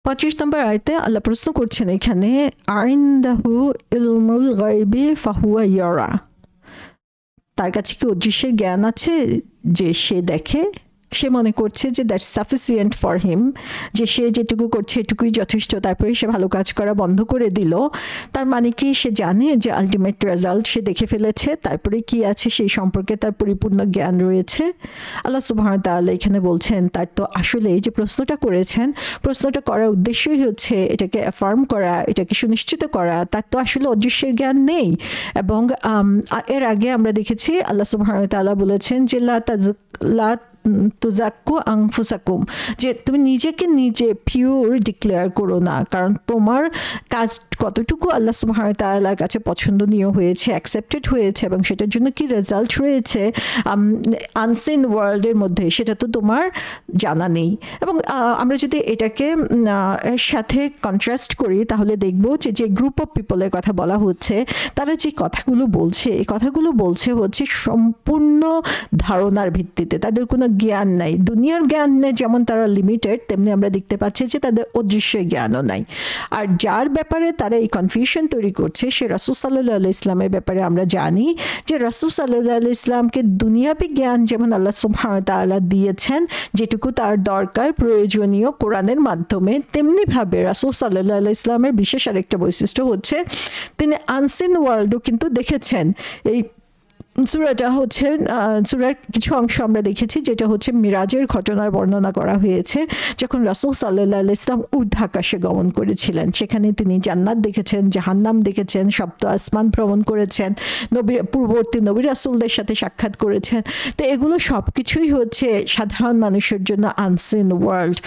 25 নম্বর আয়াতে আল্লাহ প্রশ্ন করছেন এখানে আইনদাহু ইলমুল গায়বি ফাহুয়া ইয়ারা, তার কাছে কি অদৃশ্যের জ্ঞান আছে যে সে দেখে? সে মনে করছে যে দ্যাটস সাফিসিয়েন্ট ফর হিম, যে সে যেটুকু করছে এটুকুই যথেষ্ট, তারপরে সে ভালো কাজ করা বন্ধ করে দিল। তার মানে কি সে জানে যে আলটিমেট রেজাল্ট সে দেখে ফেলেছে, তারপরে কি আছে সেই সম্পর্কে তার পরিপূর্ণ জ্ঞান রয়েছে? আল্লাহ সুবহানাহু ওয়া তাআলা এখানে বলছেন তার তো আসলে এই যে প্রশ্নটা করেছেন, প্রশ্নটা করার উদ্দেশ্যই হচ্ছে এটাকে অ্যাফার্ম করা, এটাকে সুনিশ্চিত করা তার তো আসলে অদৃশ্যের জ্ঞান নেই। এবং এর আগে আমরা দেখেছি আল্লাহ সুবহানাহু ওয়া তাআলা বলেছেন যে লা তুজাক্কু আনফুসাকুম, যে তুমি নিজেকে নিজে পিওর ডিক্লেয়ার করো না, কারণ তোমার কাজ কতটুকু আল্লাহ সুবহানাহু ওয়া তাআলার কাছে পছন্দনীয় হয়েছে, অ্যাকসেপ্টেড হয়েছে, এবং সেটার জন্য কি রেজাল্ট রয়েছে আনসিন ওয়ার্ল্ডের মধ্যে, সেটা তো তোমার জানা নেই। এবং আমরা যদি এটাকে এর সাথে কন্ট্রাস্ট করি তাহলে দেখব যে যে গ্রুপ অফ পিপলের কথা বলা হচ্ছে তারা যে কথাগুলো বলছে, এই কথাগুলো বলছে হচ্ছে সম্পূর্ণ ধারণার ভিত্তিতে, তাদের কোনো জ্ঞান নাই। দুনিয়ার জ্ঞান নেই যেমন তারা লিমিটেড, তেমনি আমরা দেখতে পাচ্ছি যে তাদের অদৃশ্য জ্ঞানও নাই। আর যার ব্যাপারে তারা এই কনফিউশন তৈরি করছে সে রাসূল সাল্লাল্লাহু আলাইহি ইসলামের ব্যাপারে আমরা জানি যে রাসূল সাল্লাল্লাহু আলাইহি ইসলামকে দুনিয়াবি জ্ঞান যেমন আল্লাহ সুবহানাহু ওয়া তাআলা দিয়েছেন, যেটুকু তার দরকার প্রয়োজনীয় কোরআনের মাধ্যমে, তেমনিভাবে রাসূল সাল্লাল্লাহু আলাইহি ইসলামের বিশেষ আরেকটা বৈশিষ্ট্য হচ্ছে তিনি আনসিন ওয়ার্ল্ডও কিন্তু দেখেছেন। এই সূরাটা হচ্ছে সূরার কিছু অংশ আমরা দেখেছি যেটা হচ্ছে মিরাজের ঘটনার বর্ণনা করা হয়েছে, যখন রাসূল সাল্লাল্লাহু আলাইহি ইসলাম ঊর্ধ্বাকাশে গমন করেছিলেন, সেখানে তিনি জান্নাত দেখেছেন, জাহান্নাম দেখেছেন, সপ্ত আসমান ভ্রমণ করেছেন, পূর্ববর্তী নবী রাসূলদের সাথে সাক্ষাৎ করেছেন। তো এগুলো সব কিছুই হচ্ছে সাধারণ মানুষের জন্য আনসিন ওয়ার্ল্ড।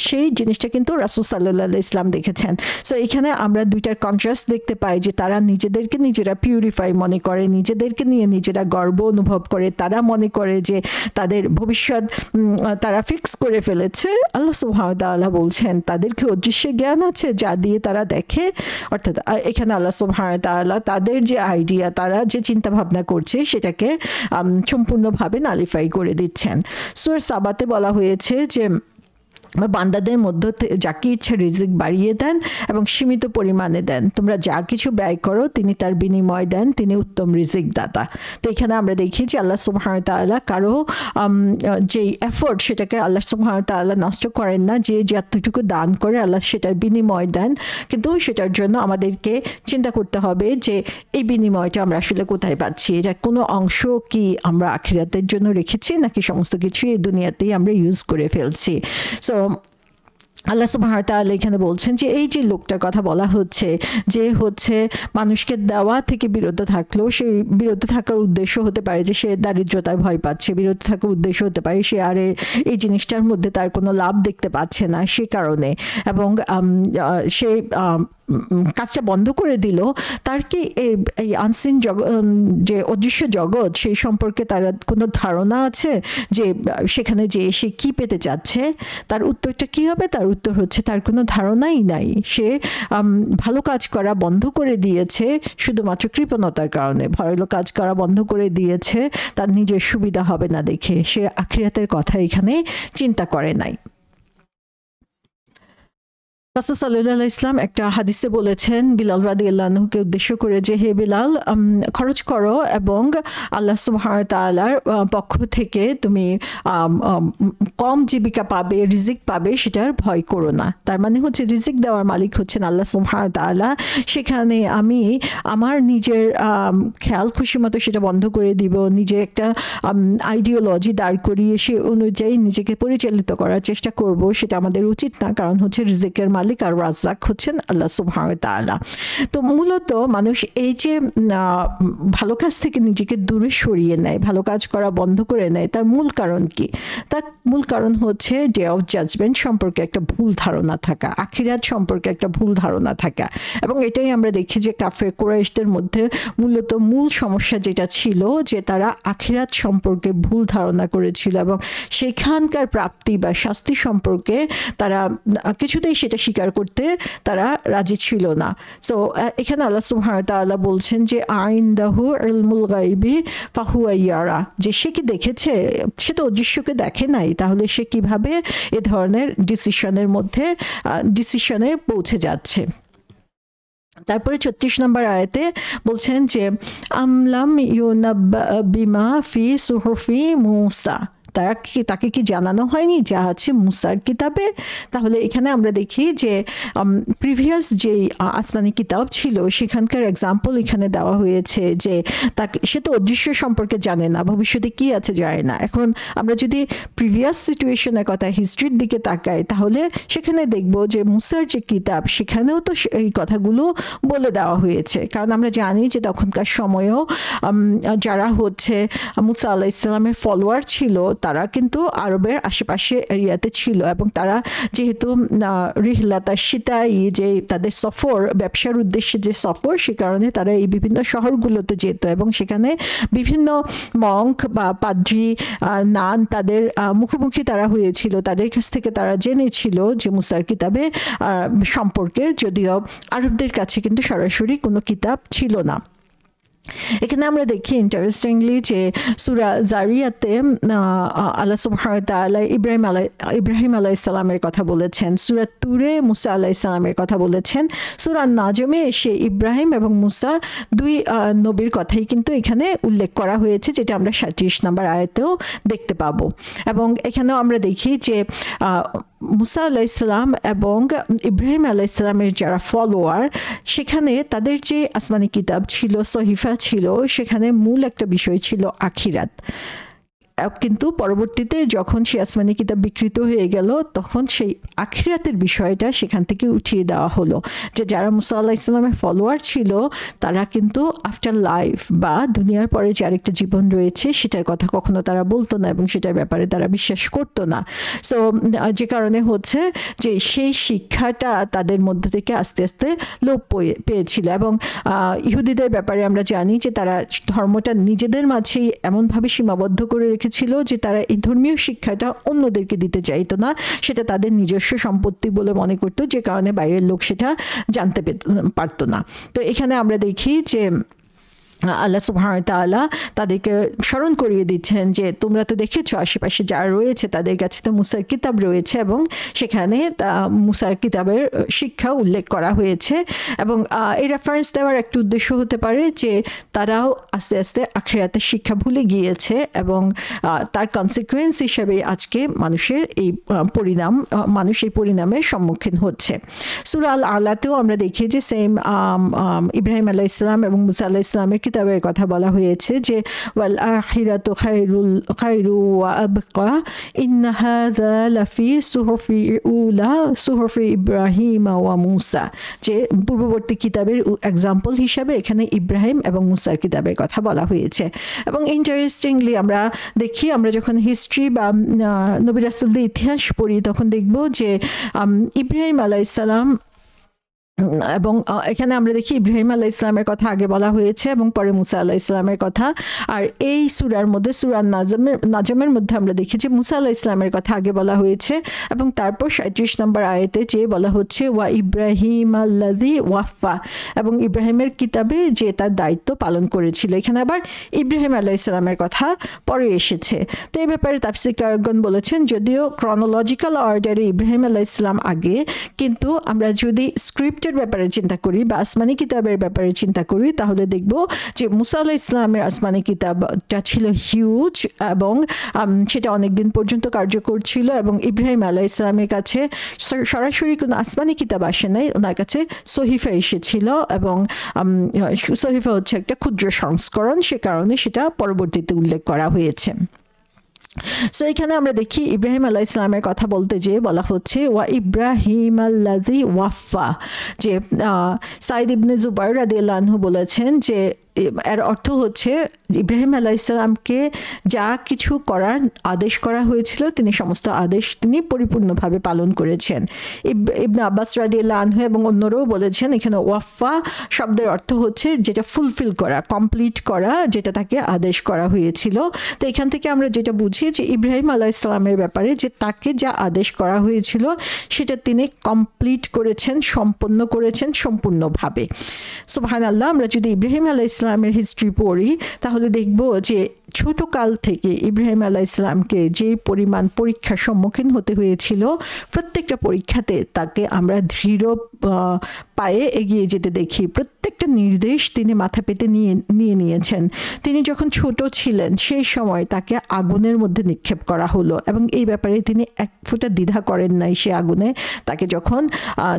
সেই জিনিসটা কিন্তু রাসূল সাল্লাল্লাহু আলাইহি ইসলাম দেখেছেন। সো এখানে আমরা দুইটার কন্ট্রাস্ট দেখতে পাই যে তারা নিজেদেরকে নিজেরা পিউরিফাই মনে করে, নিজেদেরকে নিয়ে নিজেরা গর্ব অনুভব করে, তারা মনে করে যে তাদের ভবিষ্যৎ তারা ফিক্স করে ফেলেছে। আল্লাহ সুবহানাহু ওয়া তাআলা বলছেন তাদেরকে অদৃশ্য জ্ঞান আছে যা দিয়ে তারা দেখে, অর্থাৎ এখানে আল্লাহ সুবহানাহু ওয়া তাআলা তাদের যে আইডিয়া, তারা যে চিন্তা ভাবনা করছে সেটাকে সম্পূর্ণভাবে নালিফাই করে দিচ্ছেন। সূরা সাবাতে বলা হয়েছে যে বান্দাদের মধ্যে যাকে ইচ্ছা রিজিক বাড়িয়ে দেন এবং সীমিত পরিমাণে দেন, তোমরা যা কিছু ব্যয় করো তিনি তার বিনিময় দেন, তিনি উত্তম রিজিক দাতা। তো এখানে আমরা দেখি যে আল্লাহ সুবহানাহু ওয়া তাআলা কারো যে এফোর্ট সেটাকে আল্লাহ সুবহানাহু ওয়া তাআলা নষ্ট করেন না, যে যতটুকু দান করে আল্লাহ সেটার বিনিময় দেন, কিন্তু সেটার জন্য আমাদেরকে চিন্তা করতে হবে যে এই বিনিময়টা আমরা আসলে কোথায় পাচ্ছি, এটা কোনো অংশ কি আমরা আখিরাতের জন্য রেখেছি নাকি সমস্ত কিছু এই দুনিয়াতেই আমরা ইউজ করে ফেলছি। সো আল্লাহ সুবহানাহু ওয়া তাআলা এখানে বলছেন যে এই যে লোকটার কথা বলা হচ্ছে যে হচ্ছে মানুষকে দেওয়া থেকে বিরত থাকলেও সেই বিরত থাকার উদ্দেশ্য হতে পারে যে সে দারিদ্রতায় ভয় পাচ্ছে, বিরত থাকার উদ্দেশ্য হতে পারে সে আর এই জিনিসটার মধ্যে তার কোনো লাভ দেখতে পাচ্ছে না সে কারণে, এবং সে কাজটা বন্ধ করে দিল। তার কি এই আনসিন জগৎ, যে অদৃশ্য জগৎ, সেই সম্পর্কে তার কোনো ধারণা আছে যে সেখানে যে সে কি পেতে চাচ্ছে? তার উত্তরটা কি হবে? তার উত্তর হচ্ছে তার কোনো ধারণাই নাই। সে ভালো কাজ করা বন্ধ করে দিয়েছে শুধুমাত্র কৃপণতার কারণে, ভালো কাজ করা বন্ধ করে দিয়েছে তার নিজের সুবিধা হবে না দেখে, সে আখিরাতের কথা এখানে চিন্তা করে নাই। রাসূল সাল্লাল্লাহু আলাইহি ইসলাম একটা হাদিসে বলেছেন বিলাল রাদিয়াল্লাহু আনহুকে উদ্দেশ্য করে যে হে বিলাল, খরচ করো এবং আল্লাহ সুবহানাহু ওয়া তাআলার পক্ষ থেকে তুমি কম জীবিকা পাবে, রিজিক পাবে, সেটার ভয় করো না। তার মানে হচ্ছে রিজিক দেওয়ার মালিক হচ্ছেন আল্লাহ সুবহানাহু ওয়া তাআলা। সেখানে আমি আমার নিজের খেয়াল খুশি মতো সেটা বন্ধ করে দিব, নিজে একটা আইডিওলজি দাঁড় করিয়ে সে অনুযায়ী নিজেকে পরিচালিত করার চেষ্টা করব, সেটা আমাদের উচিত না। কারণ হচ্ছে রিজিকের মালিক আর রাজ্জাক হচ্ছেন আল্লাহ সুবহানাহু ওয়া তাআলা। তো মূলত মানুষ এই যে ভালো কাজ থেকে নিজেকে দূরে সরিয়ে নেয়, ভালো কাজ করা বন্ধ করে নেয়, তার মূল কারণ কি? তার মূল কারণ হচ্ছে ডে অফ জাজমেন্ট সম্পর্কে একটা ভুল ধারণা থাকা, আখিরাত সম্পর্কে একটা ভুল ধারণা থাকা। এবং এটাই আমরা দেখি যে কাফের কুরাইশদের মধ্যে মূলত মূল সমস্যা যেটা ছিল যে তারা আখিরাত সম্পর্কে ভুল ধারণা করেছিল এবং সেখানকার প্রাপ্তি বা শাস্তি সম্পর্কে তারা কিছুতেই সেটা স্বীকার করতে তারা রাজি ছিল না। সো এখানে আল্লাহ সুবহানাহু ওয়া তাআলা বলছেন যে আইনদাহু ইলমুল গায়বি ফাহুয়া ইয়ারা, যে সে কি দেখেছে, সে তো অদৃশ্যকে দেখে নাই, তাহলে সে কিভাবে এ ধরনের ডিসিশনে পৌঁছে যাচ্ছে। তারপরে 36 নম্বর আয়াতে বলছেন যে আমলাম ইউনাব্বা বিমা ফি সুহুফি মূসা, তাকে কি জানানো হয়নি যা আছে মুসার কিতাবে। তাহলে এখানে আমরা দেখি যে প্রিভিয়াস যে আসমানি কিতাব ছিল সেখানকার এক্সাম্পল এখানে দেওয়া হয়েছে, যে সে তো অদৃশ্য সম্পর্কে জানে না, ভবিষ্যতে কি আছে যায় না। এখন আমরা যদি প্রিভিয়াস সিচুয়েশনের কথা, হিস্ট্রির দিকে তাকাই, তাহলে সেখানে দেখব যে মুসার যে কিতাব সেখানেও তো এই কথাগুলো বলে দেওয়া হয়েছে। কারণ আমরা জানি যে তখনকার সময়েও যারা হচ্ছে মুসা আলাইহিস সালামের ফলোয়ার ছিল তারা কিন্তু আরবের আশেপাশে এরিয়াতে ছিল, এবং তারা যেহেতু রিহলাতা সীতাই, যে তাদের সফর, ব্যবসার উদ্দেশ্যে যে সফর, সে কারণে তারা এই বিভিন্ন শহরগুলোতে যেত, এবং সেখানে বিভিন্ন মঙ্ক বা পাদ্রী নান তাদের মুখোমুখি তারা হয়েছিল, তাদের কাছ থেকে তারা জেনেছিল যে মুসার কিতাবে সম্পর্কে, যদিও আরবদের কাছে কিন্তু সরাসরি কোনো কিতাব ছিল না। এখানে আমরা দেখি ইন্টারেস্টিংলি যে সূরা জারিয়াতে আল্লাহ সুবহানাহু ওয়া তাআলা ইব্রাহিম আলাইহিস সালামের কথা বলেছেন, সূরা তুরে মুসা আলাইহিস সালামের কথা বলেছেন, সূরা নাজমে এসে ইব্রাহিম এবং মুসা দুই নবীর কথাই কিন্তু এখানে উল্লেখ করা হয়েছে, যেটা আমরা 37 নম্বর আয়াতেও দেখতে পাবো। এবং এখানেও আমরা দেখি যে মুসা আলাইহিস সালাম এবং ইব্রাহিম আলাইহিস সালামের যারা ফলোয়ার, সেখানে তাদের যে আসমানি কিতাব ছিল, সহিফা ছিল, সেখানে মূল একটা বিষয় ছিল আখিরাত। কিন্তু পরবর্তীতে যখন সেই আসমানি কিতাব বিকৃত হয়ে গেল, তখন সেই আখিরাতের বিষয়টা সেখান থেকে উঠিয়ে দেওয়া হলো, যে যারা মুসা আলাইহিস সালামের ফলোয়ার ছিল তারা কিন্তু আফটার লাইফ বা দুনিয়ার পরে যে আরেকটা জীবন রয়েছে সেটার কথা কখনো তারা বলতো না, এবং সেটার ব্যাপারে তারা বিশ্বাস করতো না। সো যে কারণে হচ্ছে যে সেই শিক্ষাটা তাদের মধ্যে থেকে আস্তে আস্তে লোপ পেয়েছিল। এবং ইহুদিদের ব্যাপারে আমরা জানি যে তারা ধর্মটা নিজেদের মাঝেই এমনভাবে সীমাবদ্ধ করে রেখেছিল যে তারা এই ধর্মীয় শিক্ষাটা অন্যদেরকে দিতে চাইতো না, সেটা তাদের নিজস্ব সম্পত্তি বলে মনে করতো, যে কারণে বাইরের লোক সেটা জানতে পারতো না। তো এখানে আমরা দেখি যে আল্লাহ সুবহানাহু ওয়া তাআলা তাদেরকে স্মরণ করিয়ে দিচ্ছেন যে তোমরা তো দেখেছো আশেপাশে যারা রয়েছে তাদের কাছে তো মুসার কিতাব রয়েছে, এবং সেখানে মুসার কিতাবের শিক্ষা উল্লেখ করা হয়েছে। এবং এই রেফারেন্স দেওয়ার একটা উদ্দেশ্য হতে পারে যে তারাও আস্তে আস্তে আখিরাতের শিক্ষা ভুলে গিয়েছে, এবং তার কনসিকুয়েন্স হিসেবে আজকে মানুষের এই পরিণামের সম্মুখীন হচ্ছে। সূরা আল আলাতেও আমরা দেখি যে সেম ইব্রাহিম আলাইহিস সালাম এবং মুসা আলাইহিস সালামের কিতাবের কথা বলা হয়েছে যে ওয়াল আখিরাতু খায়রু ওয়া আবকা ইন্না হাযা লাফি সুহুফি উলা সুহুফি ইব্রাহিম ওয়া মুসা, যে পূর্ববর্তী কিতাবের এক্সাম্পল হিসাবে এখানে ইব্রাহিম এবং মুসার কিতাবের কথা বলা হয়েছে। এবং ইন্টারেস্টিংলি আমরা দেখি, আমরা যখন হিস্ট্রি বা নবী রাসূলদের ইতিহাস পড়ি তখন দেখব যে ইব্রাহিম আলাইহিস সালাম, এবং এখানে আমরা দেখি ইব্রাহিম আলাইহিস সালামের কথা আগে বলা হয়েছে এবং পরে মুসা আলাইহিস সালামের কথা। আর এই সূরার মধ্যে, সূরা নাজমের মধ্যে আমরা দেখি যে মুসা আলাইহিস সালামের কথা আগে বলা হয়েছে, এবং তারপর 37 নম্বর আয়াতে যে বলা হচ্ছে ওয়া ইব্রাহিম আল্লাযী ওয়াফা, এবং ইব্রাহিমের কিতাবে যে তার দায়িত্ব পালন করেছিল। এখানে আবার ইব্রাহিম আলাইহিস সালামের কথা পরে এসেছে। তো এই ব্যাপারে তাফসীরকারগণ বলেছেন যদিও ক্রনোলজিক্যাল অর্ডারে ইব্রাহিম আলাইহিস সালাম আগে, কিন্তু আমরা যদি স্ক্রিপ্টের ব্যাপারে চিন্তা করি বা আসমানি কিতাবের ব্যাপারে চিন্তা করি তাহলে দেখব যে মুসা আলাইহিস সালামের আসমানি কিতাবটা ছিল হিউজ, এবং সেটা অনেকদিন পর্যন্ত কার্যকর ছিল, এবং ইব্রাহিম আলাইহিস সালামের কাছে সরাসরি কোনো আসমানি কিতাব আসে নাই, ওনার কাছে সহিফা এসেছিল, এবং সহিফা হচ্ছে একটা ক্ষুদ্র সংস্করণ, সে কারণে সেটা পরবর্তীতে উল্লেখ করা হয়েছে। সো এখানে আমরা দেখি ইব্রাহিম আলাইহিস সালামের কথা বলতে যে বলা হচ্ছে ওয়া ইব্রাহিম আল্লাযী ওয়াফা, যে সাইদ ইবনে জুবাইর রাদিয়াল্লাহু আনহু বলেছেন যে এর অর্থ হচ্ছে ইব্রাহিম আলাইহিস সালামকে যা কিছু করার আদেশ করা হয়েছিল তিনি সমস্ত আদেশ তিনি পরিপূর্ণভাবে পালন করেছেন। ইবনে আব্বাস রাদিয়াল্লাহু আনহু এবং অন্যরাও বলেছেন এখানে ওয়াফা শব্দের অর্থ হচ্ছে যেটা ফুলফিল করা, কমপ্লিট করা, যেটা তাকে আদেশ করা হয়েছিল। তো এখান থেকে আমরা যেটা বুঝি যে ইব্রাহিম আলাইহিস সালামের ব্যাপারে যে তাকে যা আদেশ করা হয়েছিল সেটা তিনি কমপ্লিট করেছেন, সম্পন্ন করেছেন সম্পূর্ণভাবে। সুবহানাল্লাহ। আমরা যদি ইব্রাহিম আলাইহিস সালামের হিস্ট্রি পড়ি তাহলে দেখব যে ছোট কাল থেকে ইব্রাহিম আলাইহিস সালামকে যে পরিমাণ পরীক্ষার সম্মুখীন হতে হয়েছিল, প্রত্যেকটা পরীক্ষাতে তাকে আমরা দৃঢ় পায়ে এগিয়ে যেতে দেখি। প্রত্যেকটা নির্দেশ তিনি মাথা পেতে নিয়েছেন। তিনি যখন ছোট ছিলেন সেই সময় তাকে আগুনের মধ্যে নিক্ষেপ করা হলো এবং এই ব্যাপারে তিনি এক ফোঁটা দ্বিধা করেন নাই। সে আগুনে তাকে যখন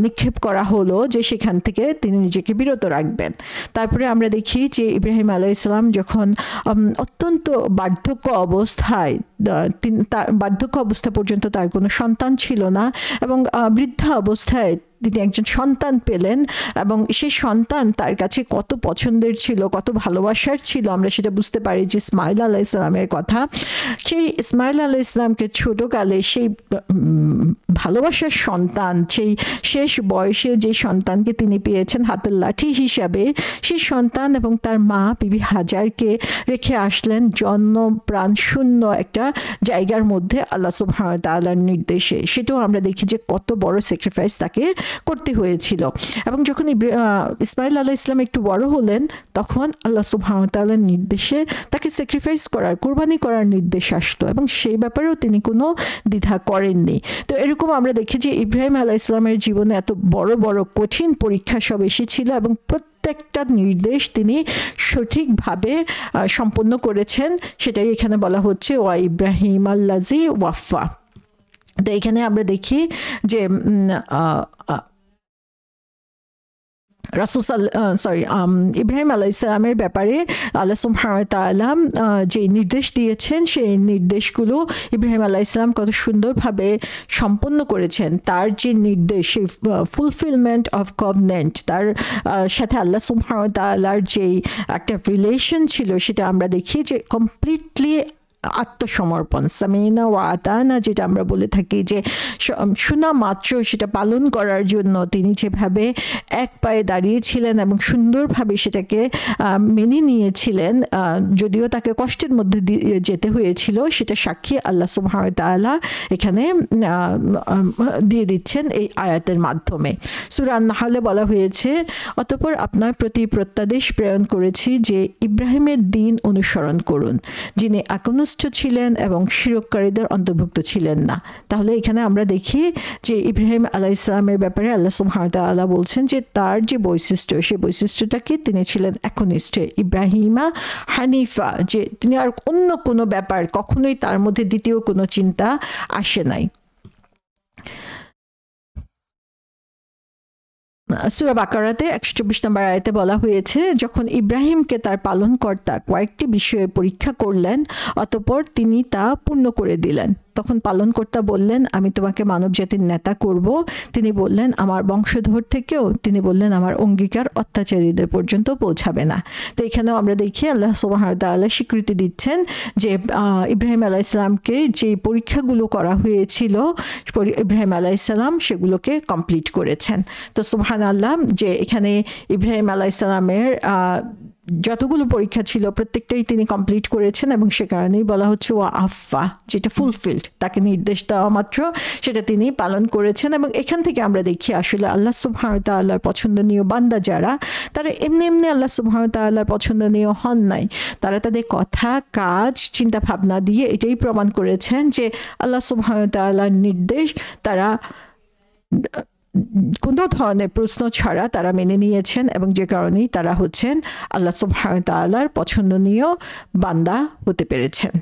নিক্ষেপ করা হলো যে সেখান থেকে তিনি নিজেকে বিরত রাখবেন। তারপরে আমরা দেখি যে ইব্রাহিম আলাইহিস সালাম যখন অত্যন্ত বার্ধক্য অবস্থায়, বার্ধক্য অবস্থা পর্যন্ত তার কোনো সন্তান ছিল না এবং বৃদ্ধা অবস্থায় তিনি একজন সন্তান পেলেন এবং সেই সন্তান তার কাছে কত পছন্দের ছিল, কত ভালোবাসার ছিল, আমরা সেটা বুঝতে পারি যে ইসমাইল আলাইহিস সালামের কথা। সেই ইসমাইল আলাইহিস সালামকে ছোটকালে সেই ভালোবাসার সন্তান, সেই শেষ বয়সে যে সন্তানকে তিনি পেয়েছেন হাতের লাঠি হিসাবে, সেই সন্তান এবং তার মা বিবি হাজারকে রেখে আসলেন জন্ম প্রাণ শূন্য একটা জায়গার মধ্যে আল্লাহ সুবহানাহু ওয়া তাআলার নির্দেশে। সেটাও আমরা দেখি যে কত বড় স্যাক্রিফাইস তাকে করতে হয়েছিল। এবং যখন ইসমাইল আলাইহিস সালাম একটু বড় হলেন তখন আল্লাহ সুবহানাহু ওয়া তাআলার নির্দেশে তাকে স্যাক্রিফাইস করার, কুরবানি করার নির্দেশ আসলো এবং সেই ব্যাপারেও তিনি কোনো দ্বিধা করেননি। তো এরকম আমরা দেখি যে ইব্রাহিম আলাইহিস সালামের জীবনে এত বড় বড় কঠিন পরীক্ষা সব এসেছিল এবং প্রত্যেকটা নির্দেশ তিনি সঠিকভাবে সম্পন্ন করেছেন। সেটাই এখানে বলা হচ্ছে ওয়া ইব্রাহিম আল্লাজি ওয়াফা। তো এখানে আমরা দেখি যে ইব্রাহিম আলাইহিস সালামের ব্যাপারে আল্লাহ সুবহানাহু ওয়া তাআলা যে নির্দেশ দিয়েছেন সেই নির্দেশগুলো ইব্রাহিম আলাইহিস সালাম কত সুন্দরভাবে সম্পন্ন করেছেন। তার যে নির্দেশ, সেই ফুলফিলমেন্ট অফ কভনেন্ট, তার সাথে আল্লাহ সুবহানাহু ওয়া তাআলার যে একটা রিলেশন ছিল সেটা আমরা দেখি যে কমপ্লিটলি আত্মসমর্পণ, সামিনা ওয়া আতানা যেটা আমরা বলে থাকি, যে শোনা মাত্র সেটা পালন করার জন্য তিনি যেভাবে এক পায়ে দাঁড়িয়েছিলেন এবং সুন্দরভাবে সেটাকে মেনে নিয়েছিলেন, যদিও তাকে কষ্টের মধ্যে যেতে হয়েছিল, সেটা সাক্ষী আল্লাহ সুবহানাহু ওয়া তাআলা এখানে দিয়ে দিচ্ছেন এই আয়াতের মাধ্যমে। সূরা আন-নাহলে বলা হয়েছে, অতঃপর আপনার প্রতি প্রত্যাদেশ প্রেরণ করেছি যে ইব্রাহিমের দ্বীন অনুসরণ করুন, যিনি একনিষ্ঠ ছিলেন এবং শিরককারীদের অন্তর্ভুক্ত ছিলেন না। তাহলে এখানে আমরা দেখি যে ইব্রাহিম আলাইহিস সালামের ব্যাপারে আল্লাহ সুবহানাহু ওয়া তাআলা বলছেন যে তার যে বৈশিষ্ট্য, সেই বৈশিষ্ট্যটাকে তিনি ছিলেন একনিষ্ঠ, ইব্রাহিমা হানিফা, যে তিনি আর অন্য কোনো ব্যাপার কখনোই তার মধ্যে দ্বিতীয় কোনো চিন্তা আসে নাই। সূরা বাকারাতে 124 নম্বর আয়াতে বলা হয়েছে, যখন ইব্রাহিমকে তার পালনকর্তা কয়েকটি বিষয়ে পরীক্ষা করলেন অতঃপর তিনি তা পূর্ণ করে দিলেন। তখন পালনকর্তা বললেন, আমি তোমাকে মানবজাতির নেতা করব। তিনি বললেন, আমার বংশধর থেকেও? তিনি বললেন, আমার অঙ্গীকার অত্যাচারীদের পর্যন্ত পৌঁছাবে না। তো এখানেও আমরা দেখি আল্লাহ সুবহানাহু ওয়া তাআলা স্বীকৃতি দিচ্ছেন যে ইব্রাহিম আলাইহিস সালামকে যে পরীক্ষাগুলো করা হয়েছিল ইব্রাহিম আলাইহিস সালাম সেগুলোকে কমপ্লিট করেছেন। তো সুবহানাল্লাহ, যে এখানে ইব্রাহিম আলাইহিস সালামের যতগুলো পরীক্ষা ছিল প্রত্যেকটাই তিনি কমপ্লিট করেছেন এবং সে কারণেই বলা হচ্ছে ওয়া আফা, যেটা ফুলফিলড, তাকে নির্দেশ দেওয়া মাত্র সেটা তিনি পালন করেছেন। এবং এখান থেকে আমরা দেখি আসলে আল্লাহ সুবহানাহু ওয়া তাআলার পছন্দনীয় বান্দা যারা, তারা এমনি এমনি আল্লাহ সুবহানাহু ওয়া তাআলার পছন্দনীয় হন নাই, তারা তাদের কথা, কাজ, চিন্তা ভাবনা দিয়ে এটাই প্রমাণ করেছেন যে আল্লাহ সুবহানাহু ওয়া তাআলার নির্দেশ তারা কোনো ধরনের প্রশ্ন ছাড়া তারা মেনে নিয়েছেন এবং যে কারণেই তারা হচ্ছেন আল্লাহ সুবহানাহু ওয়া তাআলার পছন্দনীয় বান্দা হতে পেরেছেন।